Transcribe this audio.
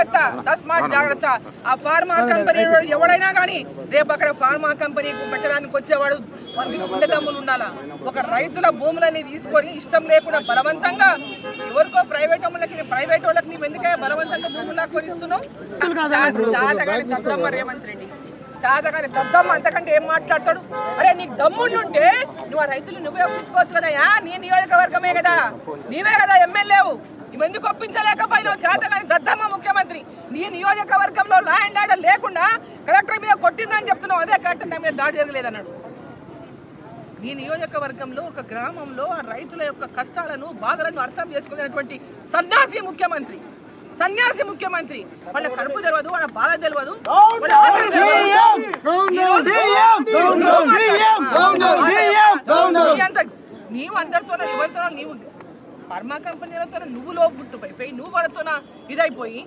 జాగ్రత్త, తస్మాత్ జాగ్రత్త. ఆ ఫార్మా కంపెనీ ఎవడైనా కానీ రేపు అక్కడ ఫార్మా కంపెనీకి పెట్టడానికి వచ్చేవాడు గుండె దమ్ములు ఉండాలా. ఒక రైతుల భూములని తీసుకొని ఇష్టం లేకుండా బలవంతంగా ఎవరికో ప్రైవేట్ వాళ్ళకి నీవు ఎందుకే బలవంతంగా భూములు లాక్కొనిస్తున్నావు? చాతగాని దద్దమ్మ రేవంత్ రెడ్డి, చాతగాని దద్దమ్మ. అంతకంటే ఏం మాట్లాడతాడు? అరే నీకు దమ్ముంటే నువ్వు ఆ రైతులు నువ్వే ఒప్పించుకోవచ్చు కదా. నీ నియోజకవర్గమే కదా, నీవే కదా ఎమ్మెల్యేవు, నువ్వు ఎందుకు ఒప్పించలేకపోయినావు? చేతగాని దద్దమ్మ ముఖ్యమంత్రి. నీ నియోజకవర్గంలో లా అండ్ ఆర్డర్ లేకుండా కలెక్టర్ మీద కొట్టిందని చెప్తున్నావు. అదే కలెక్టర్ నా మీద దాడి జరగలేదన్నాడు. నీ నియోజకవర్గంలో ఒక గ్రామంలో ఆ రైతుల యొక్క కష్టాలను బాధలను అర్థం చేసుకునేటువంటి సన్యాసి ముఖ్యమంత్రి. వాళ్ళ కడుపు తెలియదు, వాళ్ళ బాధ తెలియదు, నీవు అందరితో ఎవరితో నీవు ఫార్మా కంపెనీలతో నువ్వు లోపుట్టుపోయి నువ్వు వాళ్ళతో ఇదైపోయి